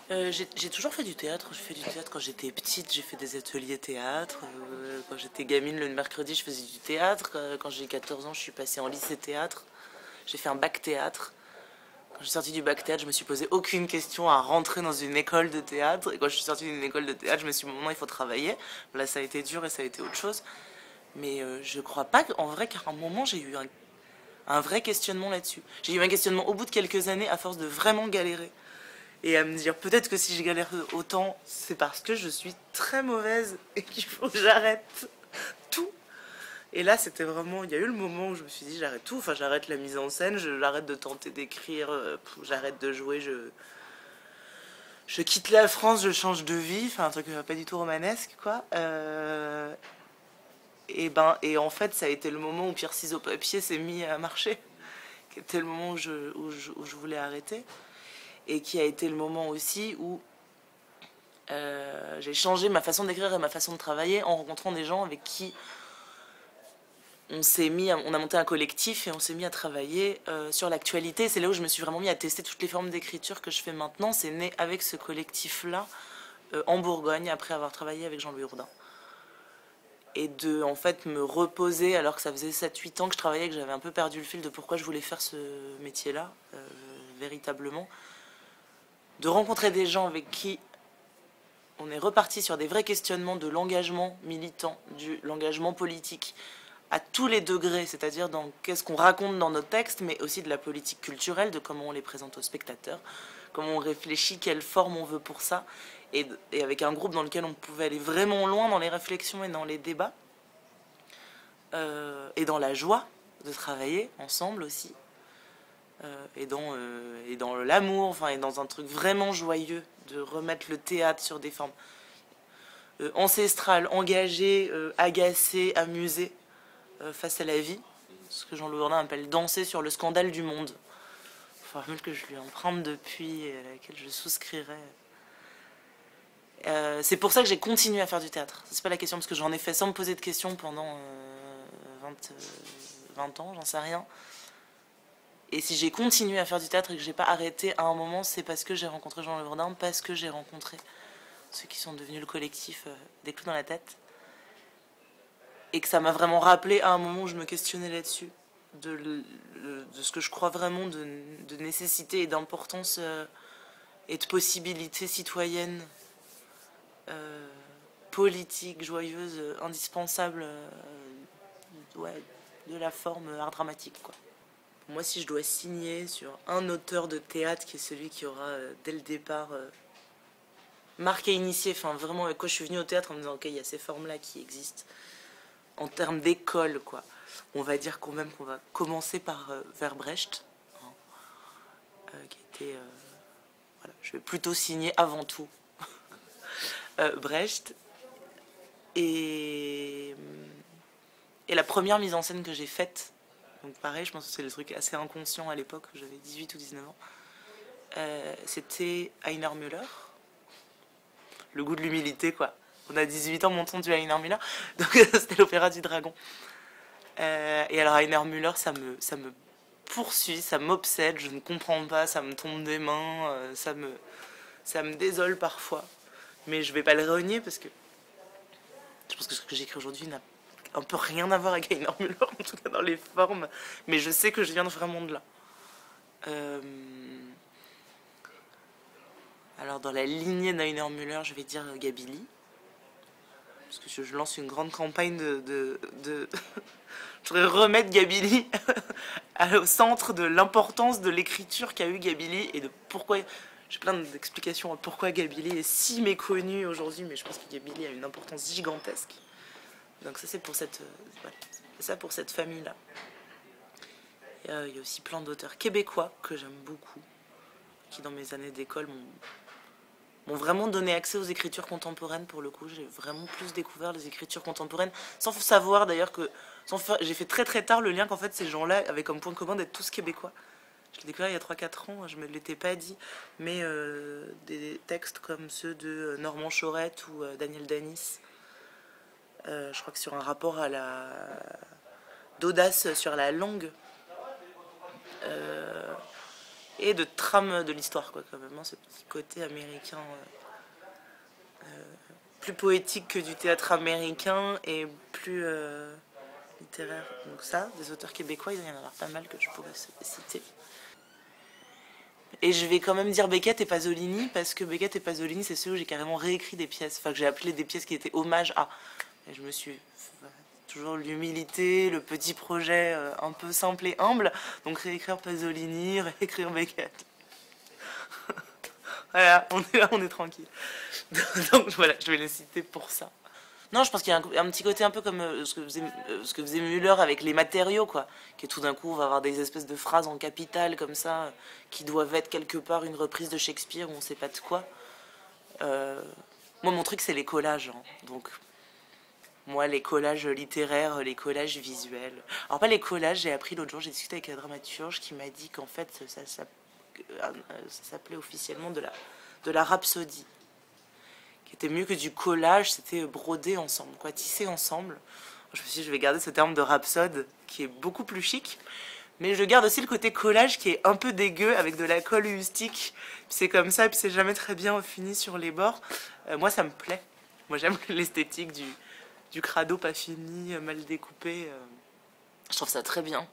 J'ai toujours fait du théâtre. J'ai fait du théâtre quand j'étais petite, j'ai fait des ateliers théâtre. Quand j'étais gamine, le mercredi, je faisais du théâtre. Quand j'ai 14 ans, je suis passée en lycée théâtre. J'ai fait un bac théâtre. Quand je suis sortie du bac théâtre, je me suis posé aucune question à rentrer dans une école de théâtre. Et quand je suis sortie d'une école de théâtre, je me suis dit, maintenant, il faut travailler. Là, ça a été dur et ça a été autre chose. Mais je crois pas qu'en vrai qu'à un moment, j'ai eu un vrai questionnement là-dessus. J'ai eu un questionnement au bout de quelques années à force de vraiment galérer. Et à me dire peut-être que si je galère autant, c'est parce que je suis très mauvaise et qu'il faut que j'arrête tout. Et là, c'était vraiment, il y a eu le moment où je me suis dit j'arrête tout, enfin j'arrête la mise en scène, j'arrête de tenter d'écrire, j'arrête de jouer, je quitte la France, je change de vie, enfin un truc pas du tout romanesque quoi. Et en fait, ça a été le moment où Pierre Ciseaux Papier s'est mis à marcher, qui était le moment où je voulais arrêter, et qui a été le moment aussi où j'ai changé ma façon d'écrire et ma façon de travailler en rencontrant des gens avec qui on a monté un collectif et on s'est mis à travailler sur l'actualité. C'est là où je me suis vraiment mis à tester toutes les formes d'écriture que je fais maintenant. C'est né avec ce collectif-là en Bourgogne après avoir travaillé avec Jean-Louis Jourdain. Et de en fait me reposer alors que ça faisait 7-8 ans que je travaillais, que j'avais un peu perdu le fil de pourquoi je voulais faire ce métier-là, véritablement. De rencontrer des gens avec qui on est reparti sur des vrais questionnements de l'engagement militant, de l'engagement politique, à tous les degrés, c'est-à-dire dans qu'est-ce qu'on raconte dans nos textes, mais aussi de la politique culturelle, de comment on les présente aux spectateurs, comment on réfléchit, quelle forme on veut pour ça, et avec un groupe dans lequel on pouvait aller vraiment loin dans les réflexions et dans les débats, et dans la joie de travailler ensemble aussi, et dans l'amour, enfin, et dans un truc vraiment joyeux, de remettre le théâtre sur des formes ancestrales, engagées, agacées, amusées, face à la vie, ce que Jean-Louis Jourdain appelle danser sur le scandale du monde. Formule que je lui emprunte depuis et à laquelle je souscrirais. C'est pour ça que j'ai continué à faire du théâtre. C'est pas la question, parce que j'en ai fait sans me poser de questions pendant 20 ans, j'en sais rien. Et si j'ai continué à faire du théâtre et que j'ai pas arrêté à un moment, c'est parce que j'ai rencontré Jean-Louis Jourdain, parce que j'ai rencontré ceux qui sont devenus le collectif des clous dans la tête. Et que ça m'a vraiment rappelé à un moment où je me questionnais là-dessus, de ce que je crois vraiment de nécessité et d'importance et de possibilité citoyenne, politique, joyeuse, indispensable, ouais, de la forme art dramatique, quoi. Moi, si je dois signer sur un auteur de théâtre qui est celui qui aura dès le départ marqué, initié, enfin vraiment, quand je suis venue au théâtre en me disant ok, il y a ces formes-là qui existent, en termes d'école, quoi. On va dire quand même qu'on va commencer par vers Brecht, hein, qui était... voilà, je vais plutôt signer avant tout Brecht. Et, et la première mise en scène que j'ai faite, donc pareil, je pense que c'est le truc assez inconscient à l'époque, j'avais 18 ou 19 ans, c'était Heiner Müller, le goût de l'humilité, quoi. On a 18 ans, montons du Heiner Müller, donc c'était l'opéra du dragon. Et alors Heiner Müller, ça me poursuit, ça m'obsède, je ne comprends pas, ça me tombe des mains, ça me désole parfois. Mais je vais pas le renier parce que je pense que ce que j'écris aujourd'hui n'a un peu rien à voir avec Heiner Müller, en tout cas dans les formes. Mais je sais que je viens vraiment de là. Euh... Alors dans la lignée d'Heiner Müller, je vais dire Gabili. Parce que je lance une grande campagne de... Je voudrais remettre Gabili au centre de l'importance de l'écriture qu'a eu Gabili et de pourquoi... J'ai plein d'explications à pourquoi Gabili est si méconnu aujourd'hui, mais je pense que Gabili a une importance gigantesque. Donc ça, c'est pour cette, voilà, ça pour cette famille-là. Il y a aussi plein d'auteurs québécois que j'aime beaucoup, qui dans mes années d'école m'ont vraiment donné accès aux écritures contemporaines. Pour le coup, j'ai vraiment plus découvert les écritures contemporaines, sans savoir d'ailleurs que... J'ai fait très très tard le lien qu'en fait ces gens-là avaient comme point commun d'être tous québécois. Je l'ai découvert il y a 3-4 ans, je me l'étais pas dit, mais des textes comme ceux de Normand Chorette ou Daniel Danis, je crois que sur un rapport à la d'audace sur la langue, et de trame de l'histoire, quoi, quand même, hein, ce petit côté américain plus poétique que du théâtre américain et plus littéraire. Donc ça, des auteurs québécois, il y en a pas mal que je pourrais citer. Et je vais quand même dire Beckett et Pasolini, parce que Beckett et Pasolini, c'est ceux où j'ai carrément réécrit des pièces, enfin que j'ai appelé des pièces qui étaient hommage à. Et je me suis toujours l'humilité, le petit projet un peu simple et humble, donc réécrire Pasolini, réécrire Beckett. Voilà, on est là, on est tranquille. Donc voilà, je vais les citer pour ça. Non, je pense qu'il y a un petit côté un peu comme ce que faisait Müller avec les matériaux, quoi. Que tout d'un coup, on va avoir des espèces de phrases en capitale comme ça, qui doivent être quelque part une reprise de Shakespeare ou on sait pas de quoi. Moi, mon truc, c'est les collages. Hein. Donc, moi, les collages littéraires, les collages visuels. Alors, pas les collages, j'ai appris l'autre jour, j'ai discuté avec un dramaturge qui m'a dit qu'en fait, ça s'appelait officiellement de la rhapsodie. Qui était mieux que du collage, c'était broder ensemble, quoi, tisser ensemble. Je me suis dit, je vais garder ce terme de rhapsode, qui est beaucoup plus chic, mais je garde aussi le côté collage qui est un peu dégueu, avec de la colle ustique, c'est comme ça, puis c'est jamais très bien fini sur les bords. Moi, ça me plaît. Moi, j'aime l'esthétique du crado pas fini, mal découpé. Je trouve ça très bien.